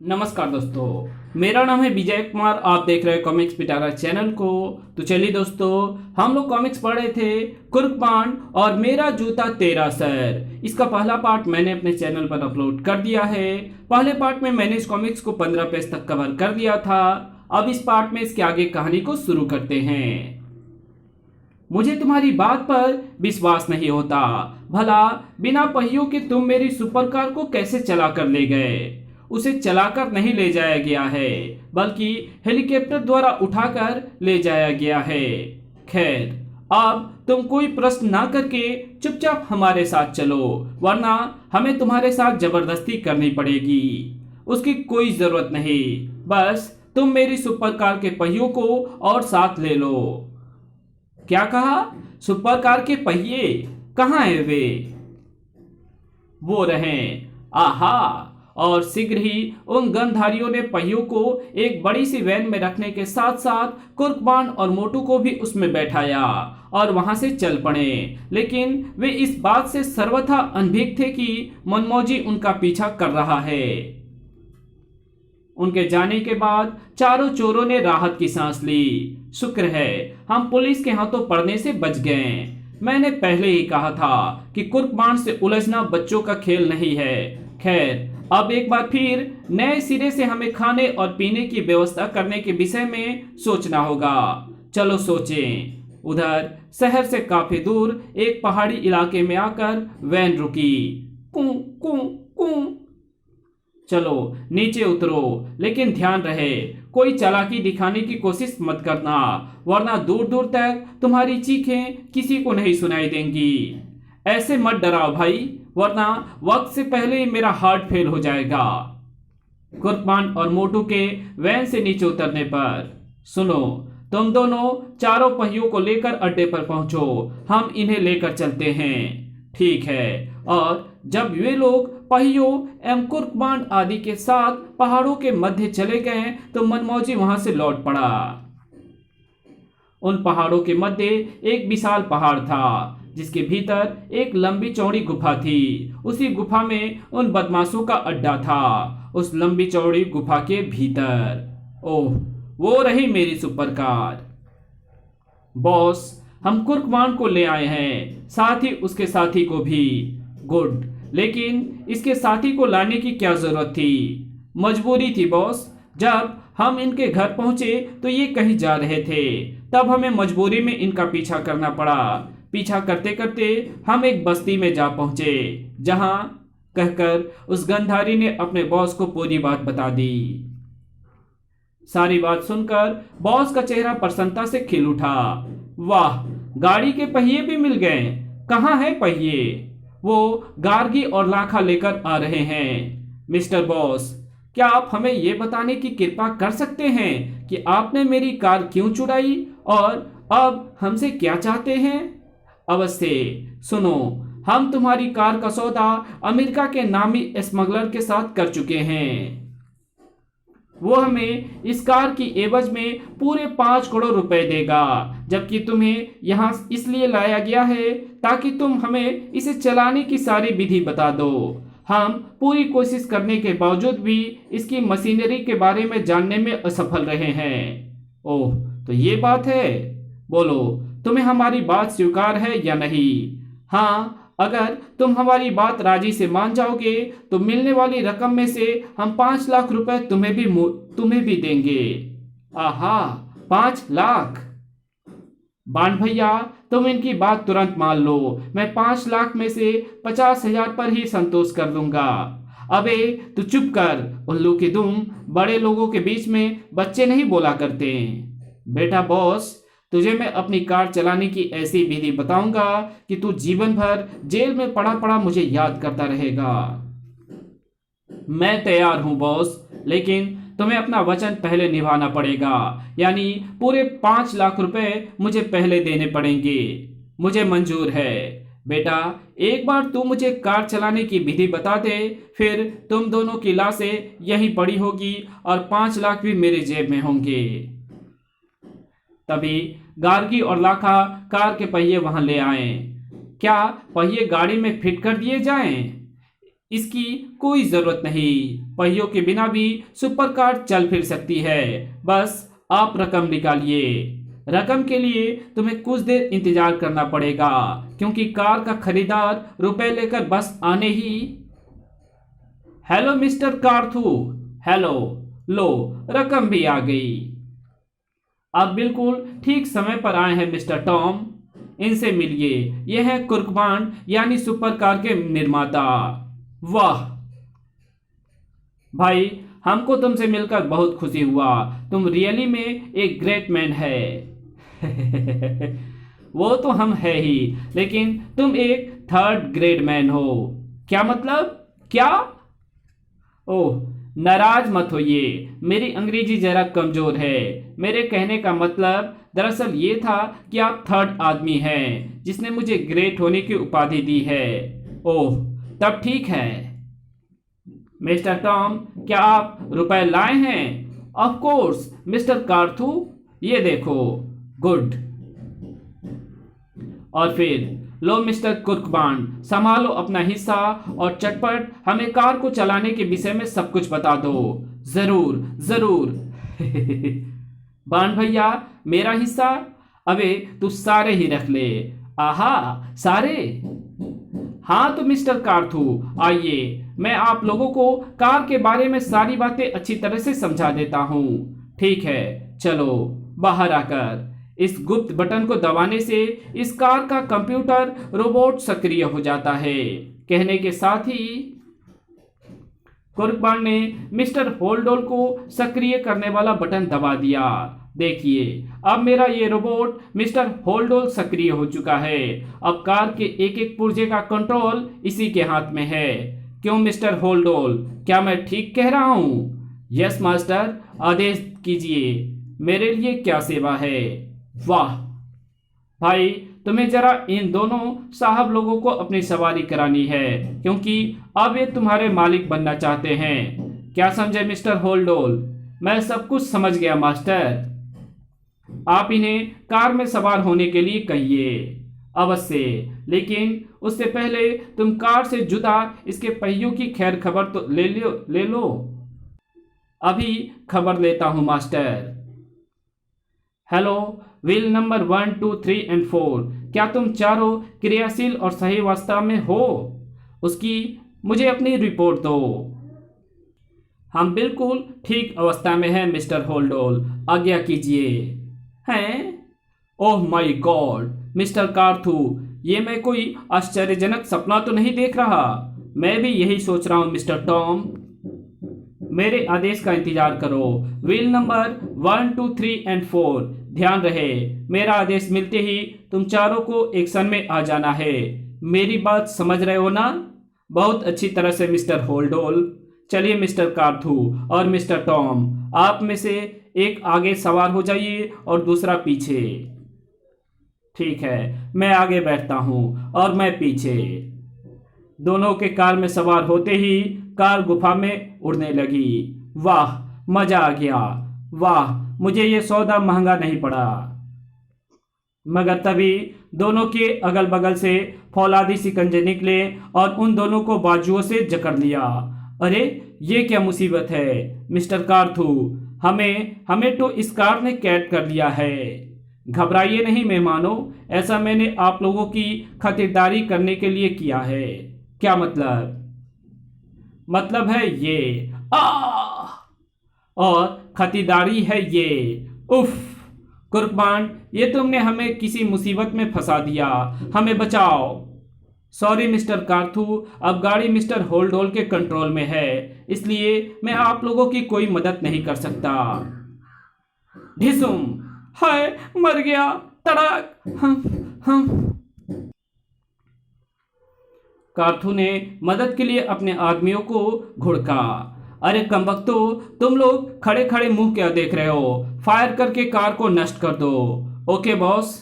नमस्कार दोस्तों, मेरा नाम है विजय कुमार। आप देख रहे हैं कॉमिक्स पिटारा चैनल को। तो चलिए दोस्तों, हम लोग कॉमिक्स पढ़ रहे थे कुर्कबान और मेरा जूता तेरा सर। इसका पहला पार्ट मैंने अपने चैनल पर अपलोड कर दिया है। पहले पार्ट में मैंने इस कॉमिक्स को 15 पेज तक कवर कर दिया था। अब इस पार्ट में इसके आगे कहानी को शुरू करते हैं। मुझे तुम्हारी बात पर विश्वास नहीं होता। भला बिना पहियों के तुम मेरी सुपर कार को कैसे चला कर ले गए? उसे चलाकर नहीं ले जाया गया है, बल्कि हेलीकॉप्टर द्वारा उठाकर ले जाया गया है। खैर, अब तुम कोई प्रश्न ना करके चुपचाप हमारे साथ चलो, वरना हमें तुम्हारे साथ जबरदस्ती करनी पड़ेगी। उसकी कोई जरूरत नहीं, बस तुम मेरी सुपर कार के पहियों को और साथ ले लो। क्या कहा? सुपर कार के पहिए कहाँ है वे? वो रहे। आहा! और शीघ्र ही उन गनधारियों ने पहियों को एक बड़ी सी वैन में रखने के साथ साथ कुर्कबान और मोटू को भी उसमें बैठाया और वहां से चल पड़े। लेकिन वे इस बात से सर्वथा अनभिज्ञ थे कि मनमौजी उनका पीछा कर रहा है। उनके जाने के बाद चारों चोरों ने राहत की सांस ली। शुक्र है हम पुलिस के हाथों पड़ने से बच गए। मैंने पहले ही कहा था कि कुर्कबान से उलझना बच्चों का खेल नहीं है। खैर, अब एक बार फिर नए सिरे से हमें खाने और पीने की व्यवस्था करने के विषय में सोचना होगा। चलो सोचें। उधर शहर से काफी दूर एक पहाड़ी इलाके में आकर वैन रुकी। कू कू कू। चलो नीचे उतरो, लेकिन ध्यान रहे कोई चालाकी दिखाने की कोशिश मत करना, वरना दूर दूर तक तुम्हारी चीखें किसी को नहीं सुनाई देंगी। ऐसे मत डराओ भाई, वरना वक्त से पहले ही मेरा हार्ट फेल हो जाएगा। कुर्कबान और मोटू के वैन से नीचे उतरने पर, सुनो, तुम दोनों चारों पहियों को लेकर अड्डे पर पहुंचो, हम इन्हें लेकर चलते हैं। ठीक है। और जब वे लोग पहियों एवं कुर्कबान आदि के साथ पहाड़ों के मध्य चले गए तो मनमौजी वहां से लौट पड़ा। उन पहाड़ों के मध्य एक विशाल पहाड़ था, जिसके भीतर एक लंबी चौड़ी गुफा थी। उसी गुफा में उन बदमाशों का अड्डा था। उस लंबी चौड़ी गुफा के भीतर, ओह, वो रही मेरी सुपर कार। बॉस, हम कुर्कबान को ले आए हैं, साथ ही उसके साथी को भी। गुड, लेकिन इसके साथी को लाने की क्या जरूरत थी? मजबूरी थी बॉस। जब हम इनके घर पहुंचे तो ये कहीं जा रहे थे, तब हमें मजबूरी में इनका पीछा करना पड़ा। पीछा करते करते हम एक बस्ती में जा पहुंचे, जहां कहकर उस गंधारी ने अपने बॉस को पूरी बात बता दी। सारी बात सुनकर बॉस का चेहरा प्रसन्नता से खिल उठा। वाह, गाड़ी के पहिए भी मिल गए। कहाँ है पहिए? वो गार्गी और लाखा लेकर आ रहे हैं। मिस्टर बॉस, क्या आप हमें यह बताने की कृपा कर सकते हैं कि आपने मेरी कार क्यों चुराई और अब हमसे क्या चाहते हैं? अवश्य। सुनो, हम तुम्हारी कार का सौदा अमेरिका के नामी स्मगलर के साथ कर चुके हैं। वो हमें इस कार की एवज में पूरे 5 करोड़ रुपए देगा, जबकि तुम्हें यहाँ इसलिए लाया गया है ताकि तुम हमें इसे चलाने की सारी विधि बता दो। हम पूरी कोशिश करने के बावजूद भी इसकी मशीनरी के बारे में जानने में असफल रहे हैं। ओह, तो ये बात है। बोलो, तुम्हें हमारी बात स्वीकार है या नहीं? हाँ, अगर तुम हमारी बात राजी से मान जाओगे तो मिलने वाली रकम में से हम 5 लाख रुपए तुम्हें भी देंगे। आहा, 5 लाख! बाण भैया, तुम इनकी बात तुरंत मान लो। मैं 5 लाख में से 50,000 पर ही संतोष कर लूंगा। अबे तू चुप कर, उल्लू की दुम। बड़े लोगों के बीच में बच्चे नहीं बोला करते। बेटा बॉस, तुझे मैं अपनी कार चलाने की ऐसी विधि बताऊंगा कि तू जीवन भर जेल में पड़ा पड़ा मुझे याद करता रहेगा। मैं तैयार हूं बॉस, लेकिन तुम्हें अपना वचन पहले निभाना पड़ेगा। यानी पूरे 5 लाख रुपए मुझे पहले देने पड़ेंगे। मुझे मंजूर है। बेटा, एक बार तू मुझे कार चलाने की विधि बता दे, फिर तुम दोनों की लाशें यहीं पड़ी होगी और 5 लाख भी मेरे जेब में होंगे। तभी गार्गी और लाखा कार के पहिए वहां ले आए। क्या पहिए गाड़ी में फिट कर दिए जाएं? इसकी कोई जरूरत नहीं। पहियों के बिना भी सुपर कार चल फिर सकती है। बस आप रकम निकालिए। रकम के लिए तुम्हें कुछ देर इंतजार करना पड़ेगा, क्योंकि कार का खरीदार रुपए लेकर बस आने ही। हेलो मिस्टर कार्थू। हेलो। लो, रकम भी आ गई। आप बिल्कुल ठीक समय पर आए हैं मिस्टर टॉम। इनसे मिलिए। यह है कुर्कबांड यानी सुपर कार के निर्माता। वाह भाई, हमको तुमसे मिलकर बहुत खुशी हुआ। तुम रियली में एक ग्रेट मैन है। वो तो हम है ही, लेकिन तुम एक थर्ड ग्रेड मैन हो। क्या मतलब? क्या? ओह, नाराज मत होइए, मेरी अंग्रेजी जरा कमजोर है। मेरे कहने का मतलब दरअसल ये था कि आप थर्ड आदमी हैं जिसने मुझे ग्रेट होने की उपाधि दी है। ओह, तब ठीक है। मिस्टर टॉम, क्या आप रुपए लाए हैं? ऑफ कोर्स मिस्टर कार्थू, ये देखो। गुड। और फिर लो मिस्टर कुर्कबांड, संभालो अपना हिस्सा और चटपट हमें कार को चलाने के विषय में सब कुछ बता दो। जरूर जरूर। बांड भैया, मेरा हिस्सा? अबे तू सारे ही रख ले। आहा, सारे? हाँ तो मिस्टर कार्थू, आइए मैं आप लोगों को कार के बारे में सारी बातें अच्छी तरह से समझा देता हूँ। ठीक है, चलो बाहर आकर इस गुप्त बटन को दबाने से इस कार का कंप्यूटर रोबोट सक्रिय हो जाता है। कहने के साथ ही कुर्कबांड ने मिस्टर होल्डोल को सक्रिय करने वाला बटन दबा दिया। देखिए, अब मेरा ये रोबोट मिस्टर होल्डोल सक्रिय हो चुका है। अब कार के एक एक पुर्जे का कंट्रोल इसी के हाथ में है। क्यों मिस्टर होल्डोल, क्या मैं ठीक कह रहा हूँ? यस मास्टर, आदेश कीजिए। मेरे लिए क्या सेवा है? वाह भाई, तुम्हें जरा इन दोनों साहब लोगों को अपनी सवारी करानी है, क्योंकि अब ये तुम्हारे मालिक बनना चाहते हैं। क्या समझे मिस्टर होल्डोल? मैं सब कुछ समझ गया मास्टर। आप इन्हें कार में सवार होने के लिए कहिए। अवश्य, लेकिन उससे पहले तुम कार से जुदा इसके पहियों की खैर खबर तो ले लो। अभी खबर लेता हूं मास्टर। हेलो, व्हील नंबर 1, 2, 3 और 4, क्या तुम चारों क्रियाशील और सही अवस्था में हो? उसकी मुझे अपनी रिपोर्ट दो। हम बिल्कुल ठीक अवस्था में हैं मिस्टर होल्डोल, आज्ञा कीजिए। हैं? ओह माय गॉड मिस्टर कार्थू, ये मैं कोई आश्चर्यजनक सपना तो नहीं देख रहा? मैं भी यही सोच रहा हूं मिस्टर टॉम। मेरे आदेश का इंतजार करो। व्हील नंबर 1, 2, 3 और 4, ध्यान रहे, मेरा आदेश मिलते ही तुम चारों को एक्शन में आ जाना है। मेरी बात समझ रहे हो ना? बहुत अच्छी तरह से मिस्टर होल्डोल। चलिए मिस्टर कार्थू और मिस्टर टॉम, आप में से एक आगे सवार हो जाइए और दूसरा पीछे। ठीक है, मैं आगे बैठता हूं और मैं पीछे। दोनों के कार में सवार होते ही कार गुफा में उड़ने लगी। वाह, मजा आ गया। वाह, मुझे ये सौदा महंगा नहीं पड़ा। मगर तभी दोनों के अगल बगल से फौलादी शिकंजे निकले और उन दोनों को बाजुओं से जकड़ लिया। अरे ये क्या मुसीबत है मिस्टर कार्थू, हमें तो इस कार ने कैद कर लिया है। घबराइए नहीं मेहमानों, ऐसा मैंने आप लोगों की खातिरदारी करने के लिए किया है। क्या मतलब? मतलब है ये और खातिरदारी है ये। उफ कुर्कबांड, ये तुमने हमें किसी मुसीबत में फंसा दिया। हमें बचाओ। सॉरी मिस्टर कार्थू, अब गाड़ी मिस्टर होल्डोल के कंट्रोल में है, इसलिए मैं आप लोगों की कोई मदद नहीं कर सकता। ढिसुम, हाय मर गया। तड़ाक। हम कार्थू ने मदद के लिए अपने आदमियों को घुड़का। अरे कमबख्तो, तुम लोग खड़े खड़े मुंह क्या देख रहे हो? फायर करके कार को नष्ट कर दो। Okay boss.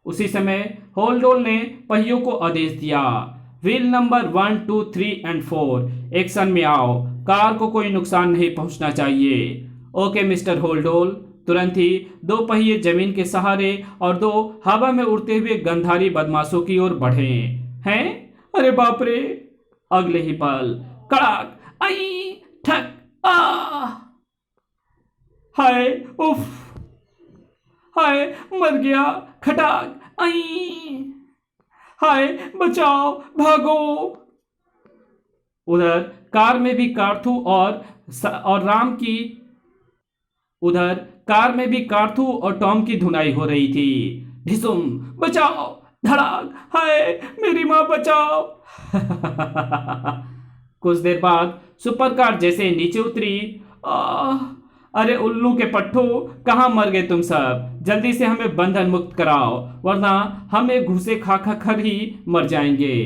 उसी समय होल्डोल ने पहियों को आदेश दिया। व्हील नंबर 1, 2, 3 और 4, एक्शन में आओ। कार को कोई नुकसान नहीं पहुंचना चाहिए। ओके मिस्टर होल्डोल। तुरंत ही 2 पहिए जमीन के सहारे और 2 हवा में उड़ते हुए गंधारी बदमाशों की ओर बढ़े। हैं? अरे बाप रे, अगले ही पल कड़ाक, आई, ठक, आ, हाय, उफ, हाय, मर गया, खटाक, आई, हाय, बचाओ, भागो। उधर कार में भी कार्थू और राम की उधर कार में भी कार्थू और टॉम की धुनाई हो रही थी। ढिसुम, बचाओ, धड़ाक, हाय, मेरी मां, बचाओ। कुछ देर बाद सुपर कार जैसे नीचे उतरी। आह, अरे उल्लू के पट्टू, कहां मर गए तुम सब? जल्दी से हमें बंधन मुक्त कराओ, वरना हमें घूसे खा खा कर ही मर जाएंगे।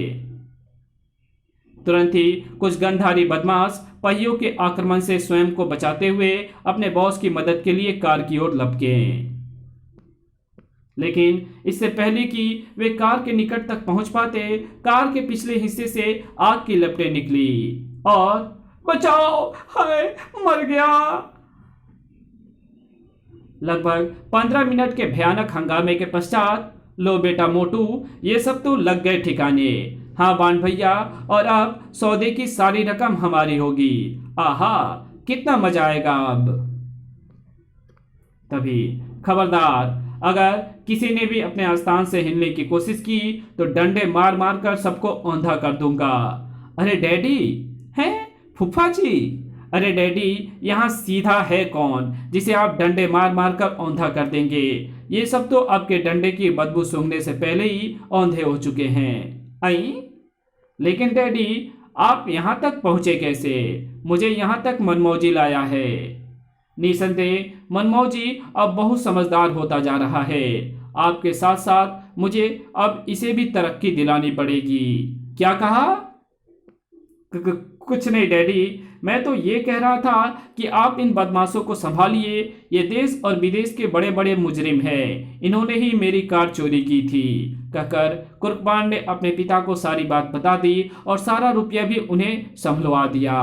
तुरंत ही कुछ गंधारी बदमाश पहियों के आक्रमण से स्वयं को बचाते हुए अपने बॉस की मदद के लिए कार की ओर लपके। लेकिन इससे पहले कि वे कार के निकट तक पहुंच पाते, कार के पिछले हिस्से से आग की लपटें निकली और बचाओ, हाय, मर गया। लगभग 15 मिनट के भयानक हंगामे के पश्चात, लो बेटा मोटू, ये सब तो लग गए ठिकाने। हाँ बाण भैया, और अब सौदे की सारी रकम हमारी होगी। आहा, कितना मजा आएगा अब। तभी खबरदार, अगर किसी ने भी अपने स्थान से हिलने की कोशिश की तो डंडे मार मार कर सबको औंधा कर दूंगा। अरे डैडी, हैं फूफा जी? अरे डैडी, यहाँ सीधा है कौन जिसे आप डंडे मार मार कर औंधा कर देंगे? ये सब तो आपके डंडे की बदबू सूंघने से पहले ही औंधे हो चुके हैं। आई, लेकिन डैडी, आप यहाँ तक पहुंचे कैसे? मुझे यहाँ तक मनमौजी लाया है। निसंदेह मनमौजी अब बहुत समझदार होता जा रहा है। आपके साथ साथ मुझे अब इसे भी तरक्की दिलानी पड़ेगी। क्या कहा? कुछ नहीं डैडी, मैं तो ये कह रहा था कि आप इन बदमाशों को संभालिए। ये देश और विदेश के बड़े बड़े मुजरिम हैं। इन्होंने ही मेरी कार चोरी की थी। कहकर कुर्कबान ने अपने पिता को सारी बात बता दी और सारा रुपया भी उन्हें संभलवा दिया।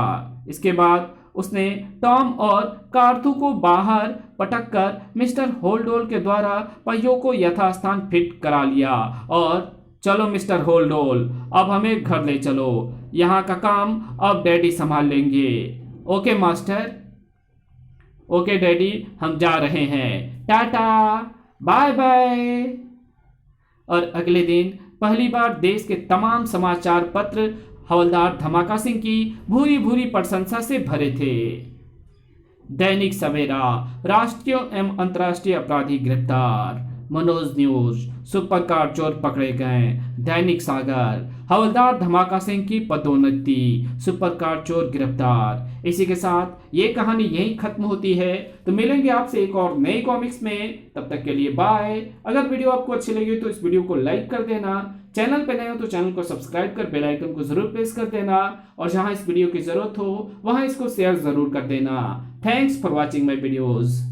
इसके बाद उसने टॉम और कार्थू को बाहर पटक कर मिस्टर होल्डोल के द्वारा पहियों को यथास्थान फिट करा लिया और चलो मिस्टर होल्डोल, अब हमें घर ले चलो। यहाँ का काम अब डैडी संभाल लेंगे। Okay master. ओके डैडी, हम जा रहे हैं। Tata, bye bye. और अगले दिन पहली बार देश के तमाम समाचार पत्र हवलदार धमाका सिंह की भूरी भूरी प्रशंसा से भरे थे। दैनिक सवेरा, राष्ट्रीय एवं अंतर्राष्ट्रीय अपराधी गिरफ्तार। मनोज न्यूज, सुपर कार चोर पकड़े गए। दैनिक सागर, हवलदार धमाका सिंह की पदोन्नति, सुपर कार चोर गिरफ्तार। इसी के साथ ये कहानी यहीं खत्म होती है। तो मिलेंगे आपसे एक और नई कॉमिक्स में। तब तक के लिए बाय। अगर वीडियो आपको अच्छी लगी तो इस वीडियो को लाइक कर देना। चैनल पे नए हो तो चैनल को सब्सक्राइब कर बेल आइकन को जरूर प्रेस कर देना और जहां इस वीडियो की जरूरत हो वहां इसको शेयर जरूर कर देना। Thanks for watching my videos.